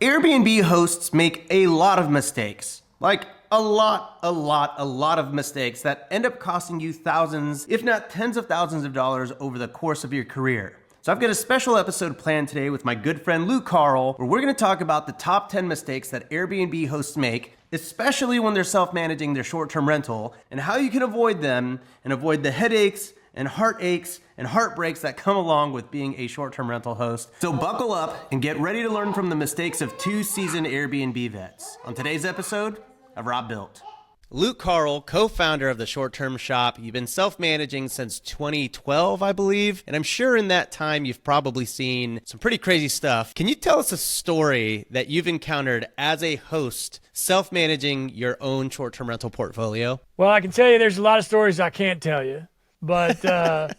Airbnb hosts make a lot of mistakes. Like a lot of mistakes that end up costing you thousands, if not tens of thousands of dollars over the course of your career. So I've got a special episode planned today with my good friend Luke Carl, where we're going to talk about the top 10 mistakes that Airbnb hosts make, especially when they're self-managing their short-term rental, and how you can avoid them and avoid the headaches and heartaches and heartbreaks that come along with being a short-term rental host. So buckle up and get ready to learn from the mistakes of two seasoned Airbnb vets on today's episode of Rob Built. Luke Carl, co-founder of the Short-Term Shop. You've been self-managing since 2012, I believe, and I'm sure in that time you've probably seen some pretty crazy stuff. Can you tell us a story that you've encountered as a host self-managing your own short-term rental portfolio? Well, I can tell you there's a lot of stories I can't tell you. But the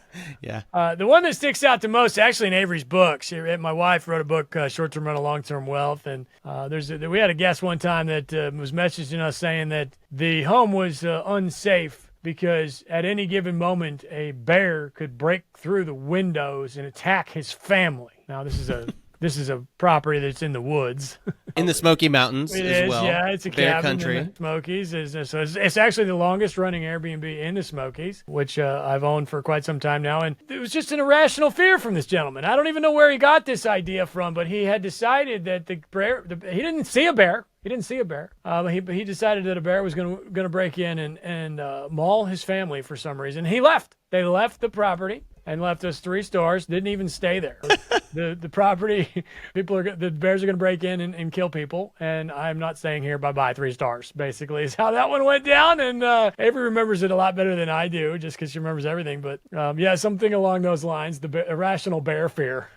one that sticks out the most, actually in Avery's book, my wife wrote a book, Short-Term Rental, Long-Term Wealth, and we had a guest one time that was messaging us saying that the home was unsafe because at any given moment a bear could break through the windows and attack his family. Now, this is a property that's in the woods. In the Smoky Mountains as well. Yeah, it's a Bear cabin country. in the Smokies. So it's actually the longest running Airbnb in the Smokies, which I've owned for quite some time now. And it was just an irrational fear from this gentleman. I don't even know where he got this idea from, but he had decided that he didn't see a bear. He didn't see a bear. He decided that a bear was going to break in and maul his family for some reason. He left. They left the property and left us 3 stars. Didn't even stay there. The property, the bears are going to break in and kill people, and I'm not staying here. Bye-bye, 3 stars, basically, is how that one went down. And Avery remembers it a lot better than I do, just because she remembers everything. But something along those lines, the irrational bear fear.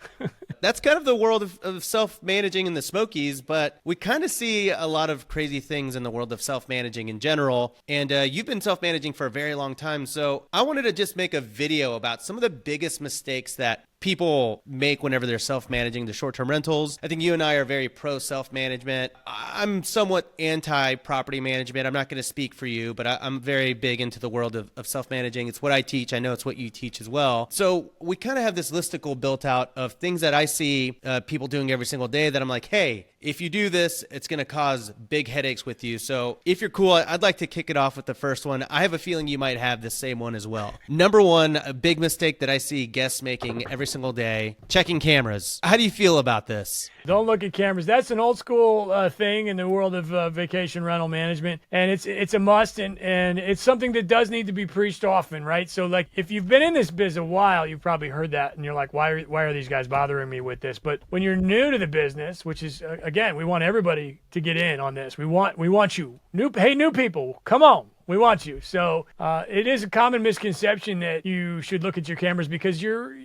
That's kind of the world of self-managing in the Smokies, but we kind of see a lot of crazy things in the world of self-managing in general. And you've been self-managing for a very long time, so I wanted to just make a video about some of the biggest mistakes that people make whenever they're self-managing the short-term rentals. I think you and I are very pro self-management. I'm somewhat anti-property management. I'm not going to speak for you, but I'm very big into the world of self-managing. It's what I teach. I know it's what you teach as well. So we kind of have this listicle built out of things that I see people doing every single day that I'm like, hey, if you do this, it's going to cause big headaches with you. So if you're cool, I'd like to kick it off with the first one. I have a feeling you might have the same one as well. Number one, a big mistake that I see guests making every single day, checking cameras. How do you feel about this? Don't look at cameras. That's an old school thing in the world of vacation rental management, and it's a must, and it's something that does need to be preached often, right? So, like, if you've been in this biz a while, you've probably heard that, and you're like, why are these guys bothering me with this? But when you're new to the business, which is again, we want everybody to get in on this. We want you, new people, come on. We want you. So it is a common misconception that you should look at your cameras because you're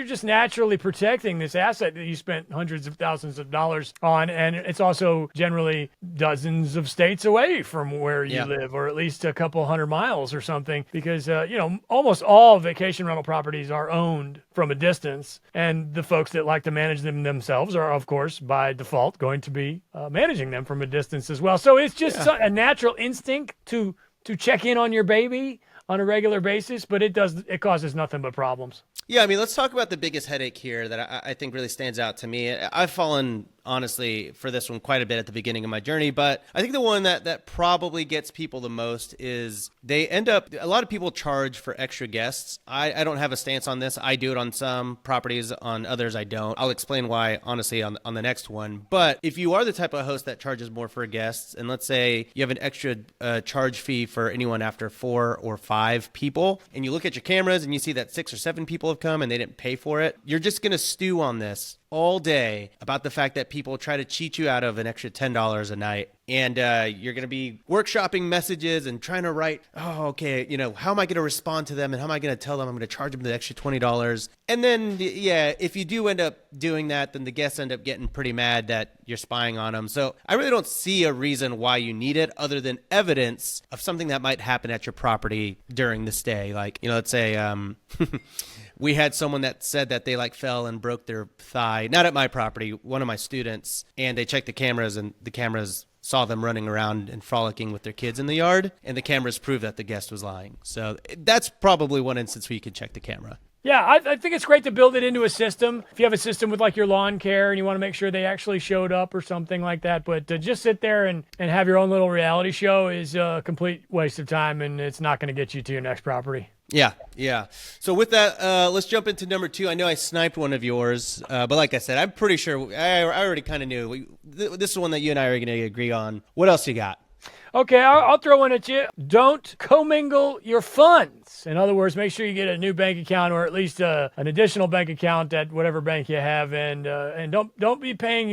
just naturally protecting this asset that you spent hundreds of thousands of dollars on, and it's also generally dozens of states away from where you live, or at least a couple 100 miles or something. Because almost all vacation rental properties are owned from a distance, and the folks that like to manage them themselves are, of course, by default, going to be managing them from a distance as well. So it's just a natural instinct to check in on your baby on a regular basis, but it causes nothing but problems. Yeah, I mean, let's talk about the biggest headache here that I think really stands out to me. I've fallen, honestly, for this one quite a bit at the beginning of my journey, but I think the one that probably gets people the most is a lot of people charge for extra guests. I don't have a stance on this. I do it on some properties, on others I don't. I'll explain why, honestly, on the next one. But if you are the type of host that charges more for guests, and let's say you have an extra charge fee for anyone after 4 or 5 people, and you look at your cameras and you see that 6 or 7 people have come and they didn't pay for it, you're just going to stew on this all day about the fact that people try to cheat you out of an extra $10 a night. And you're going to be workshopping messages and trying to write, how am I going to respond to them? And how am I going to tell them I'm going to charge them the extra $20? And then, if you do end up doing that, then the guests end up getting pretty mad that you're spying on them. So I really don't see a reason why you need it other than evidence of something that might happen at your property during the stay. Like, let's say we had someone that said that they fell and broke their thigh, not at my property, one of my students, and they checked the cameras and the cameras saw them running around and frolicking with their kids in the yard, and the cameras prove that the guest was lying. So that's probably one instance where you can check the camera. Yeah, I think it's great to build it into a system. If you have a system with like your lawn care and you want to make sure they actually showed up or something like that, but to just sit there and have your own little reality show is a complete waste of time, and it's not going to get you to your next property. Yeah. So with that, let's jump into number 2. I know I sniped one of yours, but like I said, I'm pretty sure I already kind of knew. This is one that you and I are going to agree on. What else you got? Okay, I'll throw one at you. Don't commingle your funds. In other words, make sure you get a new bank account or at least an additional bank account at whatever bank you have, and don't be paying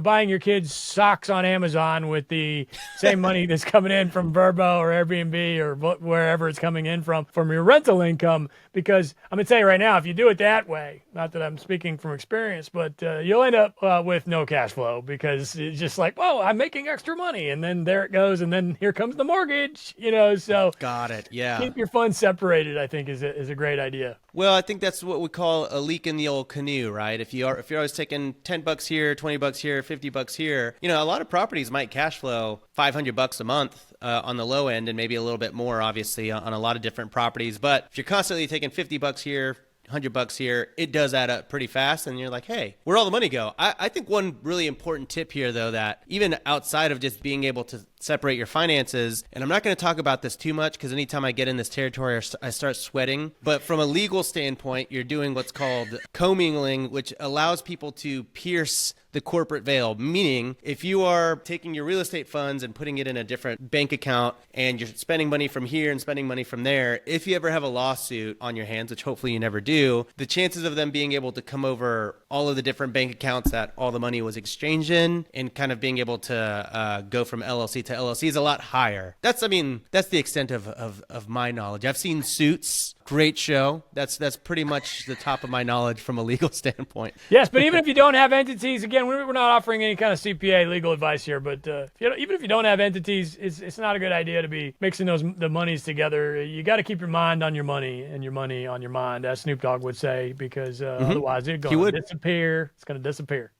buying your kids socks on Amazon with the same money that's coming in from Vrbo or Airbnb or wherever it's coming in from your rental income. Because I'm gonna tell you right now, if you do it that way, not that I'm speaking from experience, but you'll end up with no cash flow because it's just like, whoa, I'm making extra money, and then there it goes. And then here comes the mortgage, so Got it. Yeah. keep your funds separated, I think is a great idea. Well, I think that's what we call a leak in the old canoe, right? If you're always taking $10 here, $20 here, $50 here, a lot of properties might cash flow $500 a month on the low end, and maybe a little bit more, obviously, on a lot of different properties. But if you're constantly taking $50 here, $100 here, it does add up pretty fast, and you're like, hey, where'd all the money go? I think one really important tip here, though, that even outside of just being able to separate your finances, and I'm not going to talk about this too much because anytime I get in this territory, I start sweating, but from a legal standpoint, you're doing what's called commingling, which allows people to pierce the corporate veil, meaning if you are taking your real estate funds and putting it in a different bank account and you're spending money from here and spending money from there, if you ever have a lawsuit on your hands, which hopefully you never do, the chances of them being able to come over all of the different bank accounts that all the money was exchanged in and kind of being able to go from LLC to LLC is a lot higher. That's the extent of my knowledge. I've seen Suits. Great show. That's pretty much the top of my knowledge from a legal standpoint. Yes, but even if you don't have entities, again, we're not offering any kind of CPA legal advice here, but even if you don't have entities, it's not a good idea to be mixing the monies together. You got to keep your mind on your money and your money on your mind, as Snoop Dogg would say, because otherwise it's going to disappear. It's going to disappear.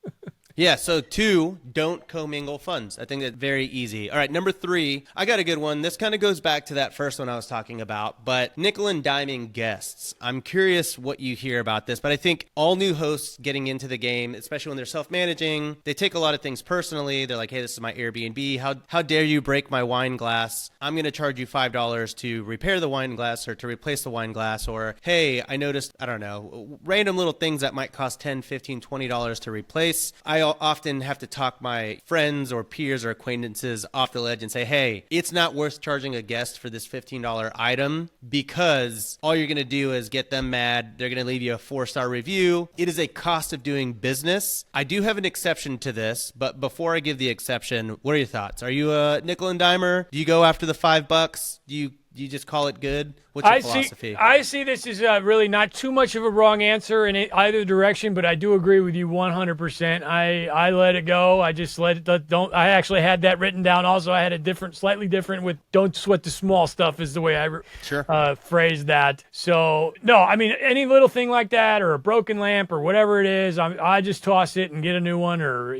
Yeah, so 2, don't commingle funds. I think that's very easy. All right, number 3, I got a good one. This kind of goes back to that first one I was talking about, but nickel and diming guests. I'm curious what you hear about this, but I think all new hosts getting into the game, especially when they're self-managing, they take a lot of things personally. They're like, hey, this is my Airbnb. How dare you break my wine glass? I'm going to charge you $5 to repair the wine glass or to replace the wine glass, or, hey, I noticed, I don't know, random little things that might cost $10, $15, $20 to replace. I often have to talk my friends or peers or acquaintances off the ledge and say, hey, it's not worth charging a guest for this $15 item because all you're going to do is get them mad. They're going to leave you a 4-star review. It is a cost of doing business. I do have an exception to this, but before I give the exception, what are your thoughts? Are you a nickel and dimer? Do you go after the $5? Do you just call it good? What's your philosophy? I see this as really not too much of a wrong answer in either direction, but I do agree with you 100%. I let it go. I just I actually had that written down. Also, I had a slightly different with don't sweat the small stuff is the way I phrased that. So, no, I mean, any little thing like that or a broken lamp or whatever it is, I just toss it and get a new one or,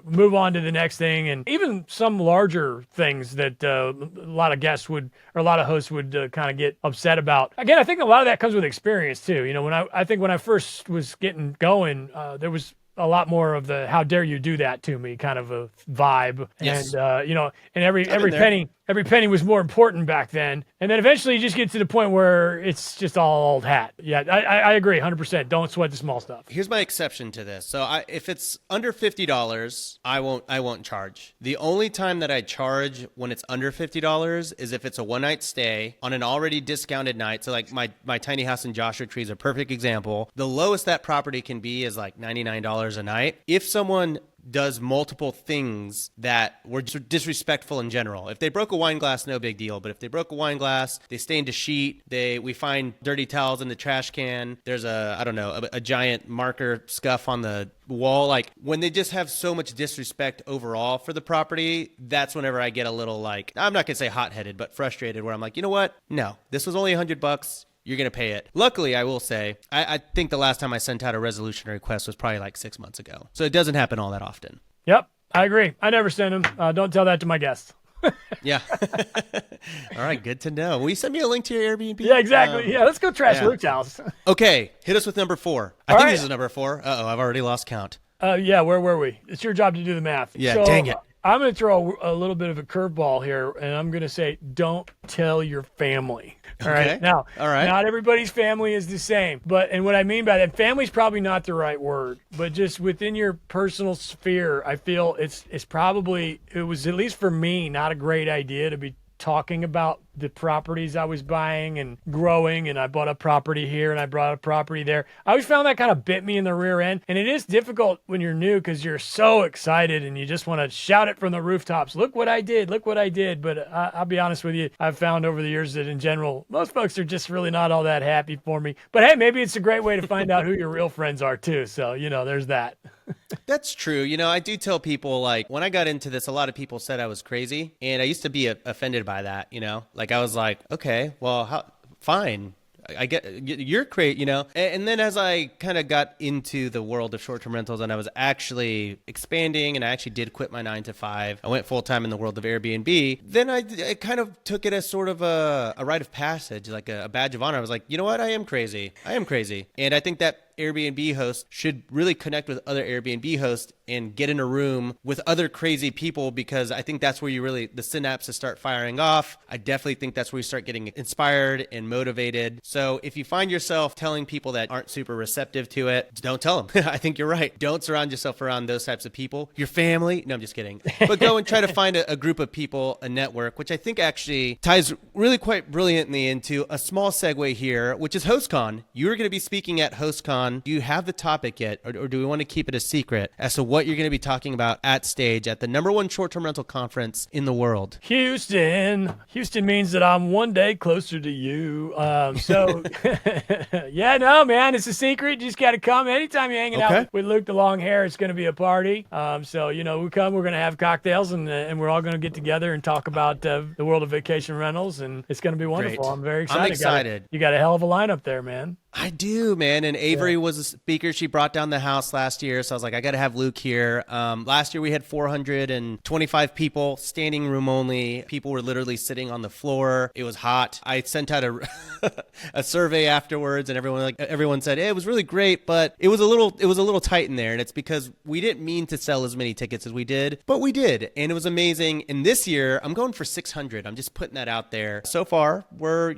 move on to the next thing. And even some larger things that a lot of guests or a lot of hosts would kind of get upset about. Again, I think a lot of that comes with experience too. When I first was getting going, there was a lot more of the "how dare you do that to me" kind of a vibe, yes. And every penny was more important back then. And then eventually you just get to the point where it's just all old hat. Yeah, I agree 100%. Don't sweat the small stuff. Here's my exception to this. So if it's under $50, I won't charge. The only time that I charge when it's under $50 is if it's a one-night stay on an already discounted night. So like my tiny house in Joshua Tree is a perfect example. The lowest that property can be is like $99 a night. If someone does multiple things that were disrespectful in general. If they broke a wine glass, no big deal. But if they broke a wine glass, they stained a sheet, we find dirty towels in the trash can, there's a giant marker scuff on the wall. Like when they just have so much disrespect overall for the property, that's whenever I get a little I'm not going to say hot-headed, but frustrated where I'm like, you know what? No, this was only $100. You're going to pay it. Luckily, I will say, I think the last time I sent out a resolution request was probably like 6 months ago. So it doesn't happen all that often. Yep. I agree. I never send them. Don't tell that to my guests. Yeah. All right. Good to know. Will you send me a link to your Airbnb? Yeah, exactly. Yeah, let's go trash Luke's house. Okay. Hit us with number 4. I All think right. this is number 4. Uh-oh. I've already lost count. Yeah, where were we? It's your job to do the math. Yeah, So, dang it. I'm going to throw a little bit of a curveball here, and I'm going to say, don't tell your family. All Okay. right. Now, All right. not everybody's family is the same, and what I mean by that, family's probably not the right word, but just within your personal sphere, I feel it was, at least for me, not a great idea to be talking about the properties I was buying and growing, and I bought a property here and I bought a property there. I always found that kind of bit me in the rear end, and it is difficult when you're new because you're so excited and you just want to shout it from the rooftops. Look what I did. Look what I did. But I'll be honest with you, I've found over the years that in general, most folks are just really not all that happy for me. But hey, maybe it's a great way to find out who your real friends are too. So, there's that. That's true. I do tell people, like, when I got into this, a lot of people said I was crazy, and I used to be offended by that, Like, I was like, okay, well, fine. I get you're great, And then as I kind of got into the world of short-term rentals and I was actually expanding and I actually did quit my 9 to 5, I went full-time in the world of Airbnb. Then I kind of took it as sort of a rite of passage, like a badge of honor. I was like, you know what? I am crazy. And I think that Airbnb hosts should really connect with other Airbnb hosts and get in a room with other crazy people, because I think that's where the synapses start firing off. I definitely think that's where you start getting inspired and motivated. So if you find yourself telling people that aren't super receptive to it, don't tell them. I think you're right. Don't surround yourself around those types of people. Your family. No, I'm just kidding. But go and try to find a group of people, a network, which I think actually ties really quite brilliantly into a small segue here, which is HostCon. You're going to be speaking at HostCon. Do you have the topic yet, or do we want to keep it a secret as to what you're going to be talking about at stage at the #1 short-term rental conference in the world? Houston means that I'm one day closer to you. Yeah, no, man, it's a secret. You just got to come. Anytime you're hanging out with Luke the long hair, it's going to be a party. We come, we're going to have cocktails, and we're all going to get together and talk about the world of vacation rentals, and it's going to be wonderful. Great. I'm very excited. I'm excited. You got a hell of a lineup there, man. I do, man. And Avery was a speaker. She brought down the house last year. So I was like, I got to have Luke here. Last year we had 425 people, standing room only. People were literally sitting on the floor. It was hot. I sent out a survey afterwards, and everyone said, hey, it was really great, but it was a little tight in there. And it's because we didn't mean to sell as many tickets as we did, but we did. And it was amazing. And this year I'm going for 600. I'm just putting that out there. So far we're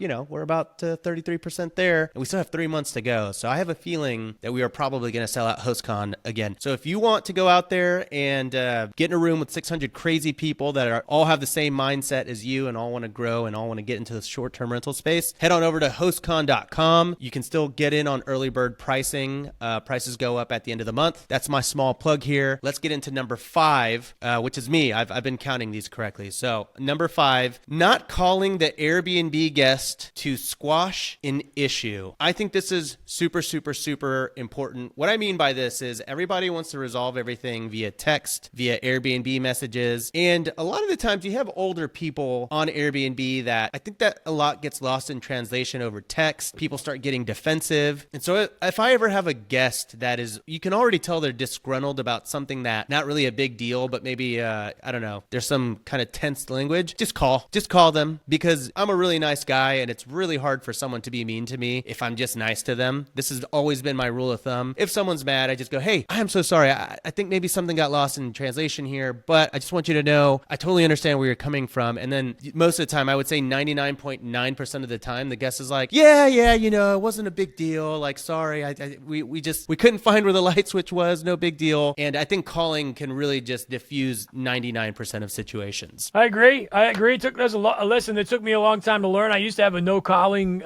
about 33% there, and we still have 3 months to go. So I have a feeling that we are probably going to sell out HostCon again. So if you want to go out there and get in a room with 600 crazy people that all have the same mindset as you and all want to grow and all want to get into the short-term rental space, head on over to hostcon.com. You can still get in on early bird pricing. Prices go up at the end of the month. That's my small plug here. Let's get into number 5, which is me. I've been counting these correctly. So number 5, not calling the Airbnb guest to squash an issue. I think this is super, super, super important. What I mean by this is everybody wants to resolve everything via text, via Airbnb messages. And a lot of the times you have older people on Airbnb that I think that a lot gets lost in translation over text. People start getting defensive. And so if I ever have a guest that is, you can already tell they're disgruntled about something that not really a big deal, but maybe, I don't know, there's some kind of tense language, just call them, because I'm a really nice guy and it's really hard for someone to be mean to me if I'm just nice to them. This has always been my rule of thumb. If someone's mad, I just go, hey, I'm so sorry. I think maybe something got lost in translation here, but I just want you to know I totally understand where you're coming from. And then most of the time, I would say 99.9% of the time, the guest is like, yeah, it wasn't a big deal. Like, sorry, we couldn't find where the light switch was. No big deal. And I think calling can really just diffuse 99% of situations. I agree. There's a lesson that took me a long time to learn. I used to have a no calling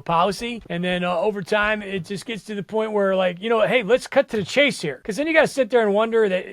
policy, and then over time it just gets to the point where, like, hey, let's cut to the chase here, because then you got to sit there and wonder that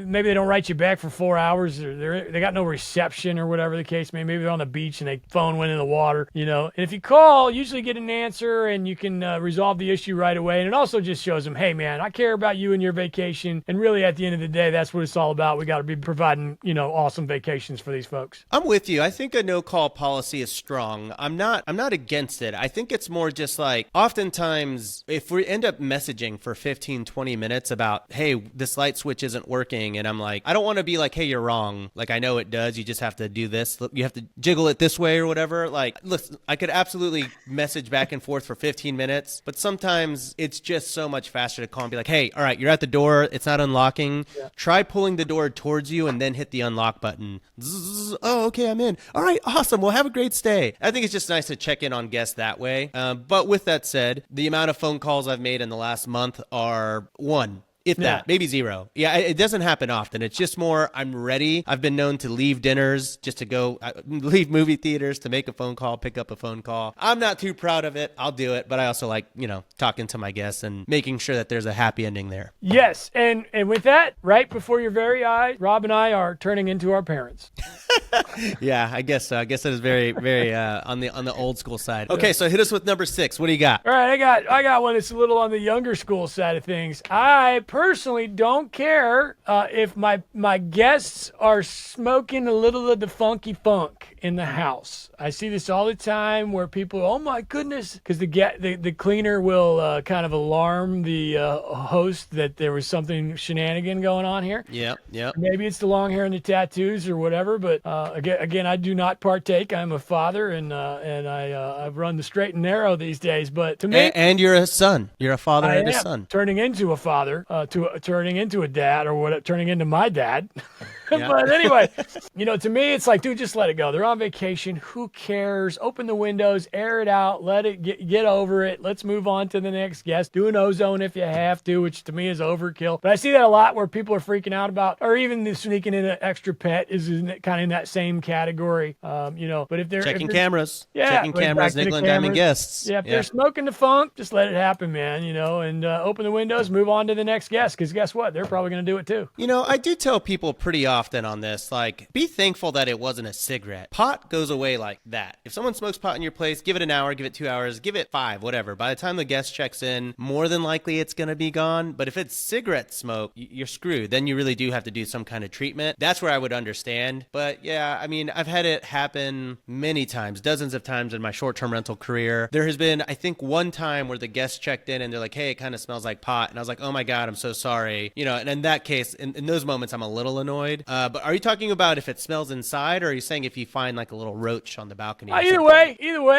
maybe they don't write you back for 4 hours, or they got no reception or whatever the case may be. Maybe they're on the beach and their phone went in the water. And if you call, usually get an answer and you can resolve the issue right away. And it also just shows them, hey man, I care about you and your vacation, and really at the end of the day, that's what it's all about. We got to be providing awesome vacations for these folks. I'm with you. I think a no call policy is strong. I'm not against it. I think it's more just like, oftentimes if we end up messaging for 15, 20 minutes about, hey, this light switch isn't working, and I'm like, I don't want to be like, hey, you're wrong. Like, I know it does. You just have to do this. You have to jiggle it this way or whatever. Like, listen, I could absolutely message back and forth for 15 minutes, but sometimes it's just so much faster to call and be like, hey, all right, you're at the door. It's not unlocking. Yeah. Try pulling the door towards you and then hit the unlock button. Zzz, oh, okay, I'm in. All right, awesome. Well, have a great stay. I think it's just nice to check in on guests that way. But with that said, the amount of phone calls I've made in the last month are one. If that, maybe zero. Yeah, it doesn't happen often. It's just more, I'm ready. I've been known to leave dinners just to go, leave movie theaters to make a phone call, pick up a phone call. I'm not too proud of it. I'll do it. But I also like, talking to my guests and making sure that there's a happy ending there. Yes. And with that, right before your very eyes, Rob and I are turning into our parents. Yeah, I guess so. I guess that is very, very on the old school side. Okay, so hit us with number 6. What do you got? All right, I got one that's a little on the younger school side of things. I personally don't care if my guests are smoking a little of the funky funk in the house. I see this all the time where people, oh my goodness, because the cleaner will kind of alarm the host that there was something shenanigan going on here. Yep. Maybe it's the long hair and the tattoos or whatever, but again, I do not partake. I'm a father, and I've run the straight and narrow these days. But to me, and you're a son. You're a father and a son. Turning into a father, turning into a dad, or what? Turning into my dad. Yeah. But anyway, to me, it's like, dude, just let it go. They're on vacation. Who cares? Open the windows, air it out, let it get over it. Let's move on to the next guest. Do an ozone if you have to, which to me is overkill. But I see that a lot where people are freaking out about, or even sneaking in an extra pet is kind of in that same category. But if they're checking cameras, nickel and diming guests. Yeah, if they're smoking the funk, just let it happen, man. And open the windows, move on to the next guest. Because guess what? They're probably going to do it too. I do tell people pretty often on this, like, be thankful that it wasn't a cigarette. Pot goes away like that. If someone smokes pot in your place, give it an hour, give it 2 hours, give it 5, whatever. By the time the guest checks in, more than likely it's going to be gone. But if it's cigarette smoke, you're screwed. Then you really do have to do some kind of treatment. That's where I would understand. But yeah, I mean, I've had it happen many times, dozens of times in my short-term rental career. There has been, I think, one time where the guest checked in and they're like, hey, it kind of smells like pot. And I was like, oh my God, I'm so sorry. And in that case, in those moments, I'm a little annoyed. But are you talking about if it smells inside, or are you saying if you find like a little roach on the balcony? Either way.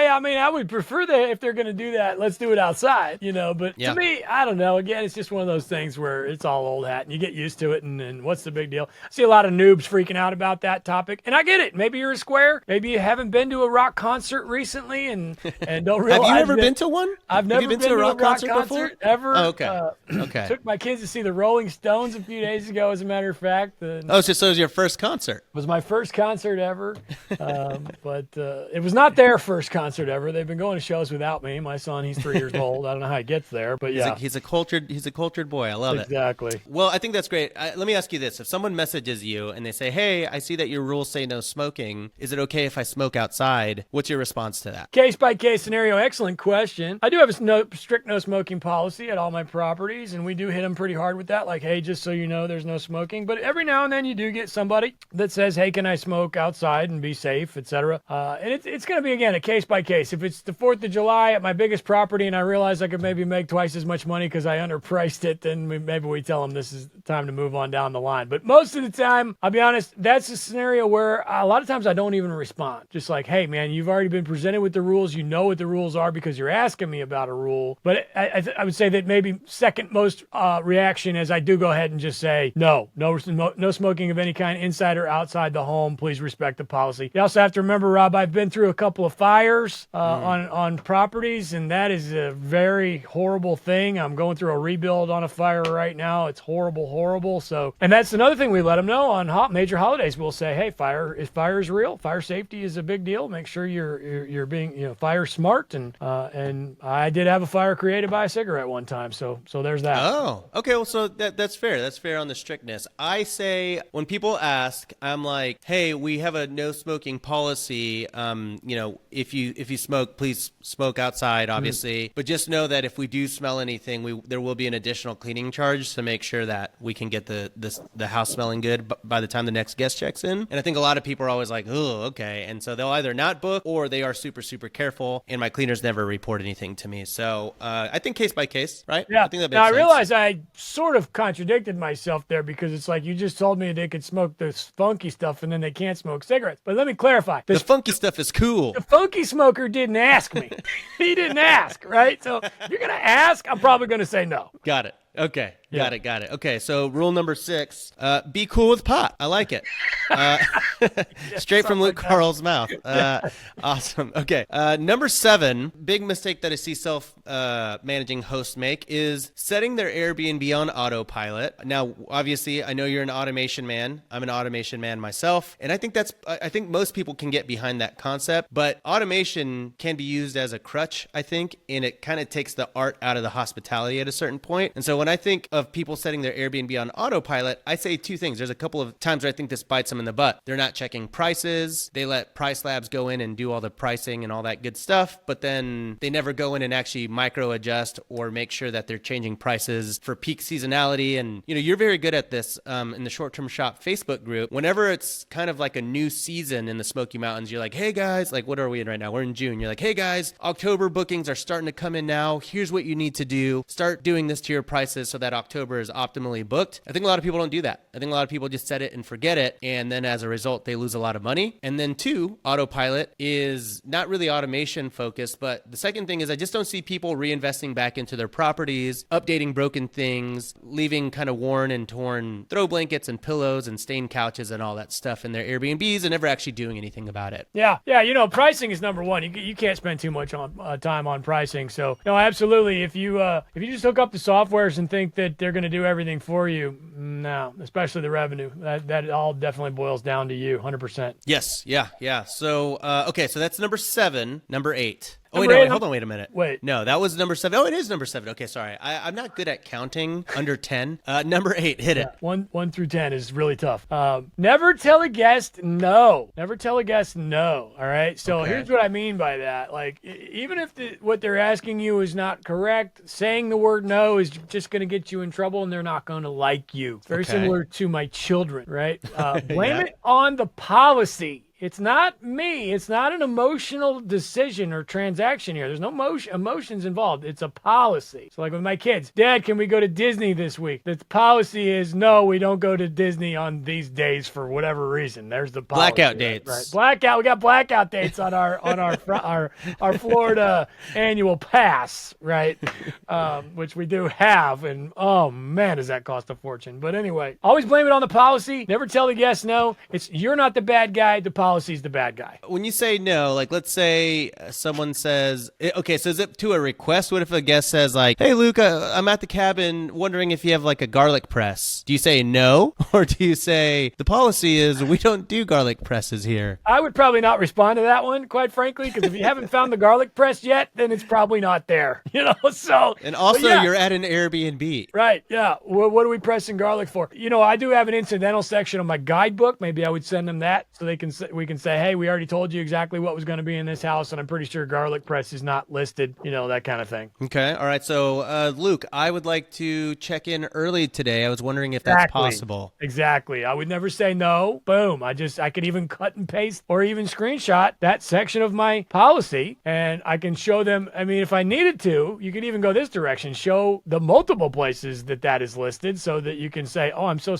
I mean, I would prefer that if they're going to do that, let's do it outside, But to me, I don't know. Again, it's just one of those things where it's all old hat and you get used to it. And what's the big deal? I see a lot of noobs freaking out about that topic. And I get it. Maybe you're a square. Maybe you haven't been to a rock concert recently and don't realize. Have you ever been to one? I've never been to a rock concert ever. Oh, okay. Okay. Took my kids to see the Rolling Stones a few days ago, as a matter of fact. So it was your first concert? It was my first concert ever, but it was not their first concert ever. They've been going to shows without me. My son, he's 3 years old. I don't know how he gets there, but yeah. He's a cultured boy. I love it. Exactly. Well, I think that's great. Let me ask you this. If someone messages you and they say, hey, I see that your rules say no smoking. Is it okay if I smoke outside? What's your response to that? Case by case scenario. Excellent question. I do have a strict no smoking policy at all my properties, and we do hit them pretty hard with that. Like, hey, just so you know, there's no smoking. But every now and then you do get somebody that says, hey, can I smoke outside and be safe, etc. And it's going to be, again, a case by case. If it's the 4th of July at my biggest property and I realize I could maybe make twice as much money because I underpriced it, then maybe we tell them this is time to move on down the line. But most of the time, I'll be honest, that's a scenario where a lot of times I don't even respond. Just like, hey, man, you've already been presented with the rules. You know what the rules are because you're asking me about a rule. But I would say that maybe second most reaction is I do go ahead and just say, no smoking of any kind inside or outside the home. Please respect the policy. You also have to remember, Rob, I've been through a couple of fires on properties, and that is a very horrible thing. I'm going through a rebuild on a fire right now. It's horrible. So, and that's another thing we let them know on major holidays. We'll say, hey, fire is real. Fire safety is a big deal. Make sure you're being fire smart. And I did have a fire created by a cigarette one time. So there's that. Oh, okay. Well, so that's fair. That's fair on the strictness. I say when when people ask, I'm like, hey, we have a no smoking policy. If you smoke, please smoke outside, obviously. But just know that if we do smell anything, there will be an additional cleaning charge to make sure that we can get the house smelling good by the time the next guest checks in. And I think a lot of people are always like, oh, okay. And so they'll either not book or they are super, super careful. And my cleaners never report anything to me. So I think case by case, right? Yeah. I think that makes now, sense. I realize I sort of contradicted myself there because it's like you just told me they could smoke this funky stuff and then they can't smoke cigarettes. But let me clarify. The funky stuff is cool. The funky smoker didn't ask me. He didn't ask, right? So if you're going to ask, I'm probably going to say no. Got it. Okay. Got it. Okay, so rule number 6, be cool with pot. I like it. Straight from Luke Carl's mouth. Awesome. Okay, number 7, big mistake that I see self-managing hosts make is setting their Airbnb on autopilot. Now, obviously, I know you're an automation man. I'm an automation man myself, and I think most people can get behind that concept, but automation can be used as a crutch, I think, and it kind of takes the art out of the hospitality at a certain point. And so when I think of people setting their Airbnb on autopilot, I say 2 things. There's a couple of times where I think this bites them in the butt. They're not checking prices. They let Price Labs go in and do all the pricing and all that good stuff, but then they never go in and actually micro adjust or make sure that they're changing prices for peak seasonality. And you're very good at this in the Short-Term Shop Facebook group. Whenever it's kind of like a new season in the Smoky Mountains, you're like, hey guys, like what are we in right now? We're in June. You're like, hey guys, October bookings are starting to come in now. Here's what you need to do. Start doing this to your prices so that October is optimally booked. I think a lot of people don't do that. I think a lot of people just set it and forget it. And then as a result, they lose a lot of money. And then 2, autopilot is not really automation focused. But the second thing is I just don't see people reinvesting back into their properties, updating broken things, leaving kind of worn and torn throw blankets and pillows and stained couches and all that stuff in their Airbnbs and never actually doing anything about it. Yeah. Pricing is number 1. You can't spend too much time on pricing. So no, absolutely. If you just hook up the softwares and think that they're going to do everything for you, no, especially the revenue. That all definitely boils down to you, 100%. Yes, yeah. So, okay, so that's number 7. Number 8. Oh, hold on, wait a minute. Wait. No, that was number 7. Oh, it is number 7. Okay, sorry. I'm not good at counting under 10. Number 8, hit it. 1 through 10 is really tough. Never tell a guest no. Never tell a guest no, all right? So Here's what I mean by that. Like, even if what they're asking you is not correct, saying the word no is just going to get you in trouble and they're not going to like you. Very similar to my children, right? Blame it on the policy. It's not me. It's not an emotional decision or transaction here. There's no emotions involved. It's a policy. So like with my kids, Dad, can we go to Disney this week? The policy is no, we don't go to Disney on these days for whatever reason. There's the policy. Blackout dates. Right. Blackout. We got blackout dates on our Florida annual pass, right? Which we do have. And oh man, does that cost a fortune. But anyway, always blame it on the policy. Never tell the guest no. You're not the bad guy. The policy's the bad guy. When you say no, like let's say someone says, okay, so is it to a request? What if a guest says like, hey Luke, I'm at the cabin wondering if you have like a garlic press. Do you say no? Or do you say the policy is we don't do garlic presses here? I would probably not respond to that one, quite frankly, because if you haven't found the garlic press yet, then it's probably not there, so. And also you're at an Airbnb. Right, yeah. What are we pressing garlic for? I do have an incidental section on my guidebook. Maybe I would send them that so we can say, hey, we already told you exactly what was going to be in this house, and I'm pretty sure garlic press is not listed, that kind of thing. Okay, all right. So, Luke, I would like to check in early today. I was wondering if that's possible. Exactly. I would never say no. Boom. I could even cut and paste or even screenshot that section of my policy, and I can show them. I mean, if I needed to, you could even go this direction, show the multiple places that is listed so that you can say,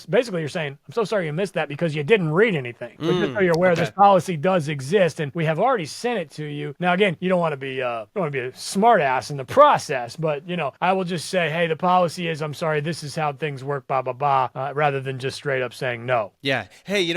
basically you're saying, I'm so sorry you missed that because you didn't read anything. But just so you're aware, this policy does exist, and we have already sent it to you. Now, again, you don't want to be a smart ass in the process, but I will just say, hey, the policy is, I'm sorry, this is how things work, blah blah blah, rather than just straight up saying no. Yeah. Hey,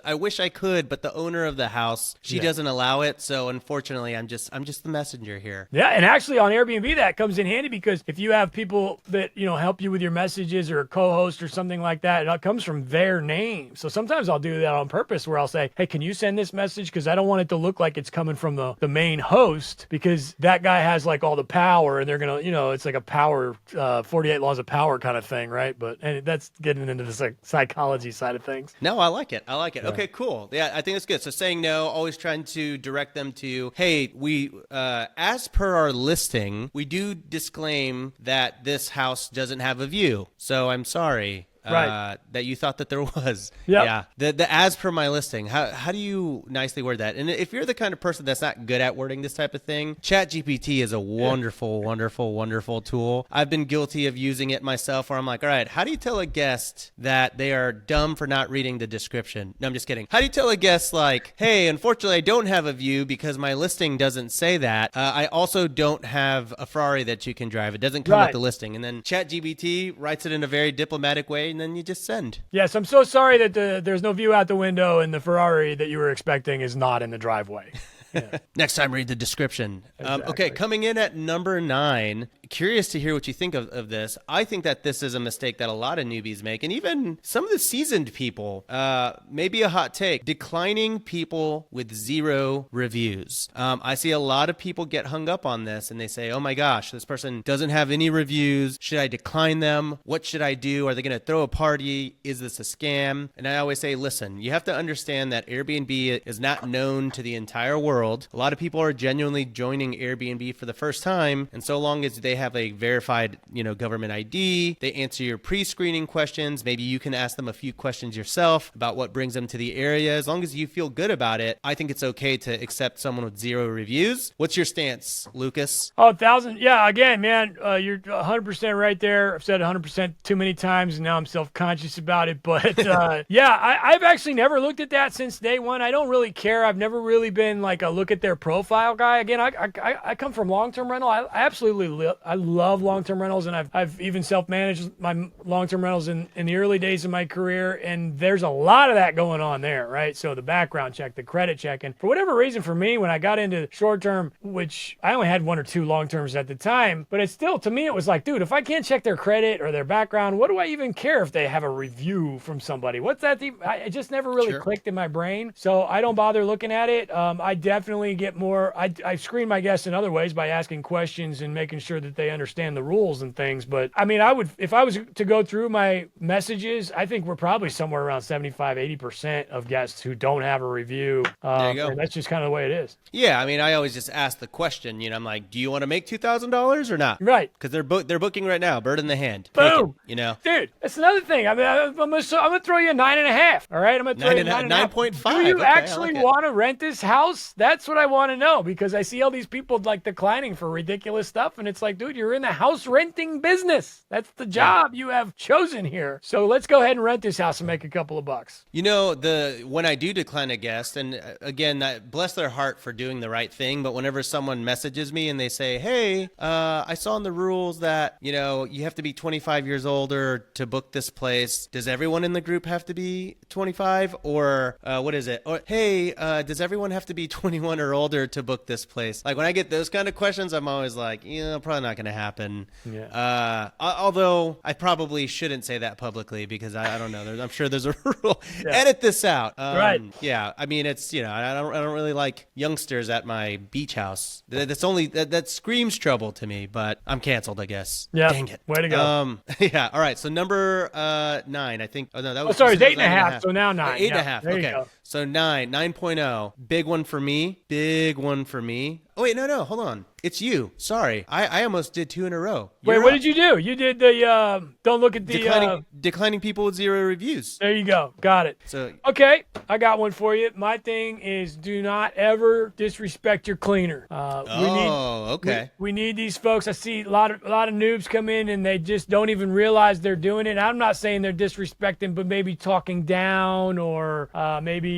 I wish I could, but the owner of the house, she doesn't allow it. So unfortunately, I'm just the messenger here. Yeah, and actually on Airbnb that comes in handy because if you have people that help you with your messages or a co-host or something like that, it comes from their name. So sometimes I'll do that on purpose, where I'll say, hey, can you send this message? Because I don't want it to look like it's coming from the main host, because that guy has like all the power, and they're going to, it's like a power, 48 laws of power kind of thing, right? But and that's getting into the psychology side of things. No, I like it. Yeah. Okay, cool. Yeah, I think that's good. So saying no, always trying to direct them to, hey, we, as per our listing, we do disclaim that this house doesn't have a view. So I'm sorry. Right. That you thought that there was. Yep. Yeah. The as per my listing. How do you nicely word that? And if you're the kind of person that's not good at wording this type of thing, ChatGPT is a wonderful, wonderful, wonderful tool. I've been guilty of using it myself, where I'm like, all right, how do you tell a guest that they are dumb for not reading the description? No, I'm just kidding. How do you tell a guest like, hey, unfortunately, I don't have a view because my listing doesn't say that. I also don't have a Ferrari that you can drive. It doesn't come with the listing. And then ChatGPT writes it in a very diplomatic way, and then you just send. Yes, I'm so sorry that there's no view out the window, and the Ferrari that you were expecting is not in the driveway. Yeah. Next time, read the description. Exactly. Okay, coming in at number 9. Curious to hear what you think of this. I think that this is a mistake that a lot of newbies make, and even some of the seasoned people. Maybe a hot take: declining people with 0 reviews. I see a lot of people get hung up on this, and they say, oh my gosh, this person doesn't have any reviews. Should I decline them? What should I do? Are they going to throw a party? Is this a scam? And I always say, listen, you have to understand that Airbnb is not known to the entire world. A lot of people are genuinely joining Airbnb for the first time, and so long as they have a verified, government ID, they answer your pre-screening questions. Maybe you can ask them a few questions yourself about what brings them to the area. As long as you feel good about it, I think it's okay to accept someone with 0 reviews. What's your stance, Lucas? Oh, 1,000. Yeah, again, man, you're 100% right there. I've said 100% too many times, and now I'm self-conscious about it. But yeah, I've actually never looked at that since day one. I don't really care. I've never really been like a look at their profile guy. Again, I come from long-term rental. I absolutely I love long-term rentals, and I've even self-managed my long-term rentals in the early days of my career, and there's a lot of that going on there, right? So the background check, the credit check, and for whatever reason for me, when I got into short-term, which I only had 1 or 2 long-terms at the time, but it's still, to me, it was like, dude, if I can't check their credit or their background, what do I even care if they have a review from somebody? What's that? It just never really clicked in my brain, so I don't bother looking at it. I definitely get more, I screen my guests in other ways by asking questions and making sure that they understand the rules and things. But I mean, if I was to go through my messages, I think we're probably somewhere around 75-80% of guests who don't have a review. There you go. And that's just kind of the way it is. Yeah, I mean, I always just ask the question. I'm like, do you want to make $2,000 or not? Right. Because they're booking right now, bird in the hand. Boom. Dude, that's another thing. I mean, I'm gonna throw you a 9.5. All right, I'm gonna throw you a 9.5. Do you actually want to rent this house? That's what I want to know, because I see all these people like declining for ridiculous stuff, and it's like, dude, you're in the house renting business. That's the job you have chosen here. So let's go ahead and rent this house and make a couple of bucks. When I do decline a guest, and again, bless their heart for doing the right thing, but whenever someone messages me and they say, hey, I saw in the rules that, you have to be 25 years older to book this place. Does everyone in the group have to be 25? Or what is it? Or, hey, does everyone have to be 21 or older to book this place? Like, when I get those kind of questions, I'm always like, probably not going to happen. Yeah. Although I probably shouldn't say that publicly, because I don't know. I'm sure there's a rule. Yeah. Edit this out. Right. Yeah. I mean, it's, I don't really like youngsters at my beach house. That screams trouble to me, but I'm canceled, I guess. Yeah. Dang it. Way to go. Yeah. All right. So number 9, I think. Oh, no, that was. Oh, sorry. It's 8.5. So now 9. 8.5. There Okay. You go. So 9.0. Big one for me. Oh, wait, no, hold on. It's you. Sorry. I almost did 2 in a row. Wait, what did you do? You did the, don't look at the... Declining people with 0 reviews. There you go. Got it. So okay, I got one for you. My thing is, do not ever disrespect your cleaner. Okay. We need these folks. I see a lot of noobs come in and they just don't even realize they're doing it. I'm not saying they're disrespecting, but maybe talking down, or maybe,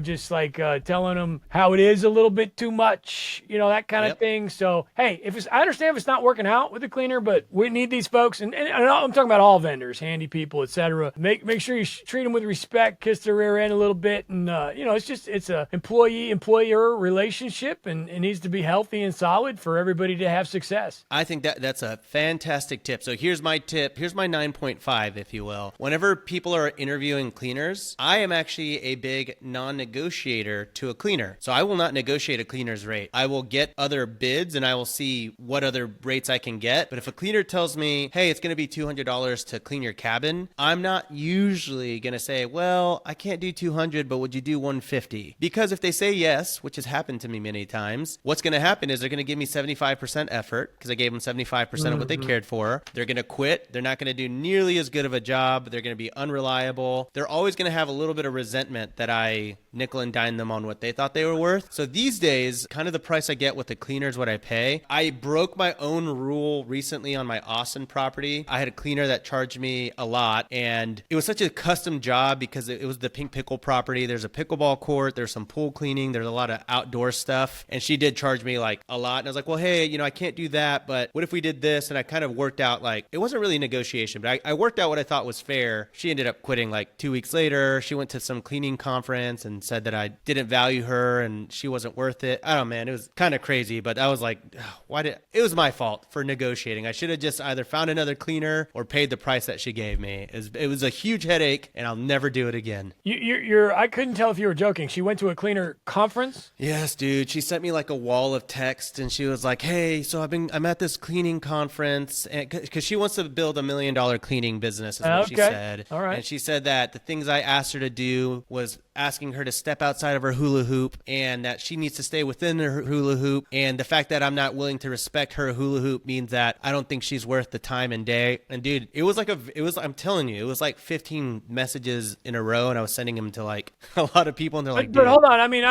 just like telling them how it is a little bit too much. that kind of thing. So, hey, I understand if it's not working out with the cleaner, but we need these folks. And I'm talking about all vendors, handy people, etc. Make sure you treat them with respect, kiss their rear end a little bit. And, it's a employee-employer relationship, and it needs to be healthy and solid for everybody to have success. I think that's a fantastic tip. So here's my tip. Here's my 9.5, if you will. Whenever people are interviewing cleaners, I am actually a big non-negotiator to a cleaner. So I will not negotiate a cleaner's rate. I will get other bids and I will see what other rates I can get. But if a cleaner tells me, hey, it's going to be $200 to clean your cabin, I'm not usually going to say, well, I can't do 200, but would you do 150? Because if they say yes, which has happened to me many times, what's going to happen is they're going to give me 75% effort because I gave them 75% of what they cared for. They're going to quit. They're not going to do nearly as good of a job. They're going to be unreliable. They're always going to have a little bit of resentment that I nickel and dime them on what they thought they were worth. So these days, kind of the price I get with the cleaner is what I pay. I broke my own rule recently on my Austin property. I had a cleaner that charged me a lot, and it was such a custom job because it was the Pink Pickle property. There's a pickleball court. There's some pool cleaning. There's a lot of outdoor stuff. And she did charge me like a lot. And I was like, well, hey, I can't do that, but what if we did this? And I kind of worked out it wasn't really a negotiation, but I worked out what I thought was fair. She ended up quitting like 2 weeks later. She went to some cleaning conference and said that I didn't value her and she wasn't worth it. I don't know, man. It was kind of crazy, but I was like, it was my fault for negotiating. I should have just either found another cleaner or paid the price that she gave me. It was a huge headache and I'll never do it again. I couldn't tell if you were joking. She went to a cleaner conference? Yes, dude. She sent me like a wall of text and she was like, hey, so I'm at this cleaning conference because she wants to build $1 million cleaning business is what she said. All right. And she said that the things I asked her to do was asking her to step outside of her hula hoop and that she needs to stay within her hula hoop. And the fact that I'm not willing to respect her hula hoop means that I don't think she's worth the time and day. And dude, I'm telling you, it was like 15 messages in a row and I was sending them to like a lot of people and they're like, but hold on. I mean,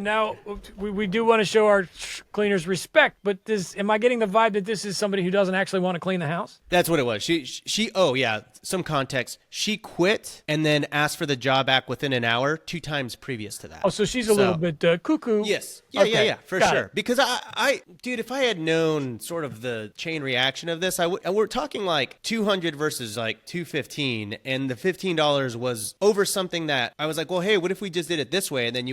now we do want to show our cleaners respect, but am I getting the vibe that this is somebody who doesn't actually want to clean the house? That's what it was. Oh yeah, some context. She quit and then asked for the job back within an hour 2 times previous to that. Oh, so she's a little bit cuckoo. Yes. Yeah, for sure. It. Because dude, if I had known sort of the chain reaction of this, we're talking like 200 versus like 215, and the $15 was over something that I was like, well, hey, what if we just did it this way, and then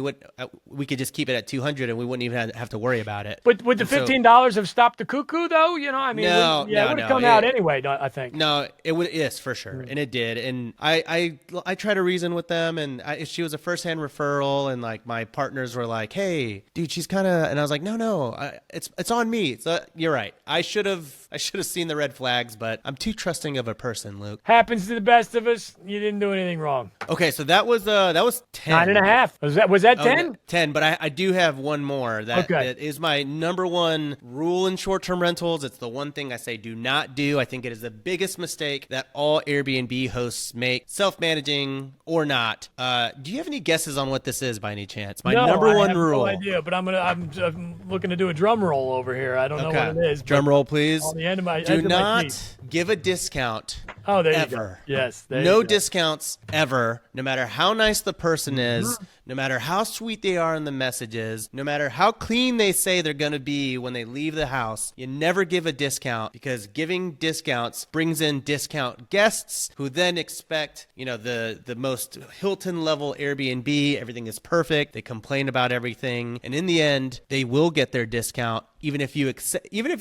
we could just keep it at 200, and we wouldn't even have to worry about it. But would the $15 have stopped the cuckoo though? It would have come out anyway. I think. No, it would. Yes, for sure, and it did. And I try to reason with them, and she was a first-hand referral, and like my partners were like, hey, dude, she's kind of, and I was like, no, it's on me. So you're right. I should have seen the red flags, but I'm too trusting of a person, Luke. Happens to the best of us. You didn't do anything wrong. Okay, so that was 10. 9.5. Was that 10? 10, but I do have one more that is my number one rule in short-term rentals. It's the one thing I say do not do. I think it is the biggest mistake that all Airbnb hosts make, self-managing or not. Do you have any guesses on what this is by any chance? My number one rule. No idea, but I'm looking to do a drum roll over here. I don't know what it is. Drum roll, please. On the end of my do not give a discount. Oh, there ever. You go. Yes. No discounts ever, no matter how nice the person is, no matter how sweet they are in the messages, no matter how clean they say they're going to be when they leave the house. You never give a discount because giving discounts brings in discount guests who then expect, the most Hilton level Airbnb. Everything is perfect. They complain about everything. And in the end, they will get their discount. Even if you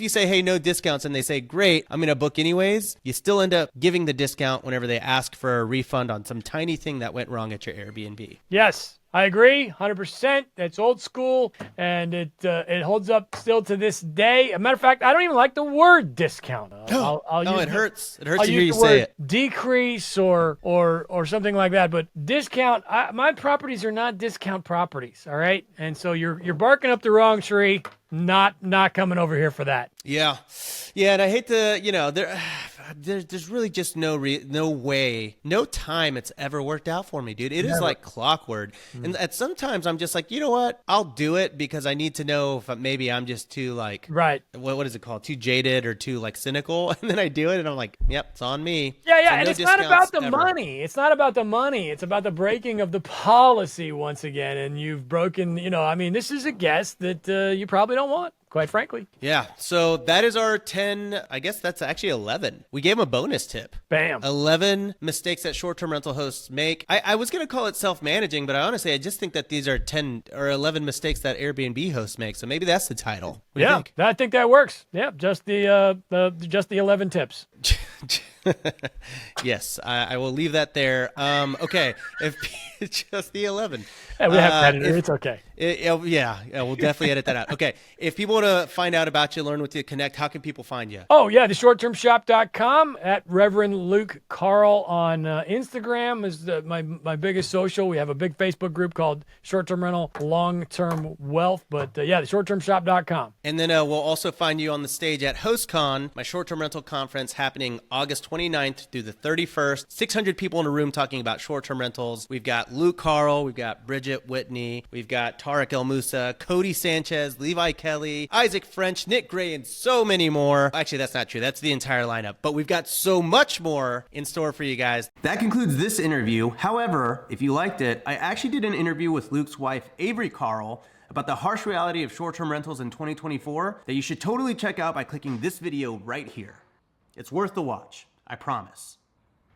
say, hey, no discounts, and they say, great, I'm going to book anyways, you still end up giving the discount whenever they ask for a refund on some tiny thing that went wrong at your Airbnb. Yes. I agree, 100%. That's old school, and it holds up still to this day. As a matter of fact, I don't even like the word discount. It hurts. It hurts to hear you say it. Decrease or something like that. But discount, my properties are not discount properties, all right? And so you're barking up the wrong tree. Not coming over here for that. Yeah, and I hate to, there's really just no way, no time it's ever worked out for me, dude. It is like clockwork. And at sometimes I'm just like, you know what? I'll do it because I need to know if maybe I'm just too like, right. What is it called? Too jaded or too like cynical. And then I do it and I'm like, yep, it's on me. Yeah, So and no it's not about the discounts ever. money. It's not about the money. It's about the breaking of the policy once again. And you've broken, I mean, this is a guest that you probably don't want, quite frankly. Yeah. So that is our 10. I guess that's actually 11. We gave him a bonus tip. Bam. 11 mistakes that short-term rental hosts make. I was going to call it self-managing, but I just think that these are 10 or 11 mistakes that Airbnb hosts make. So maybe that's the title. What do you think? I think that works. Yeah, just the 11 tips. Yes, I will leave that there. Okay, if just the 11. Yeah, we have an editor. It's okay. Yeah, we'll definitely edit that out. Okay, if people want to find out about you, learn with you, connect, how can people find you? Oh, yeah, theshorttermshop.com, at Reverend Luke Carl on Instagram is my biggest social. We have a big Facebook group called Short Term Rental Long-Term Wealth. But yeah, theshorttermshop.com. And then we'll also find you on the stage at HostCon, my short-term rental conference happening August 29th through the 31st. 600 people in a room talking about short-term rentals. We've got Luke Carl, we've got Bridget Whitney, we've got Tarek El Moussa, Cody Sanchez, Levi Kelly, Isaac French, Nick Gray, and so many more. Actually, that's not true. That's the entire lineup. But we've got so much more in store for you guys. That concludes this interview. However, if you liked it, I actually did an interview with Luke's wife, Avery Carl, about the harsh reality of short-term rentals in 2024 that you should totally check out by clicking this video right here. It's worth the watch, I promise.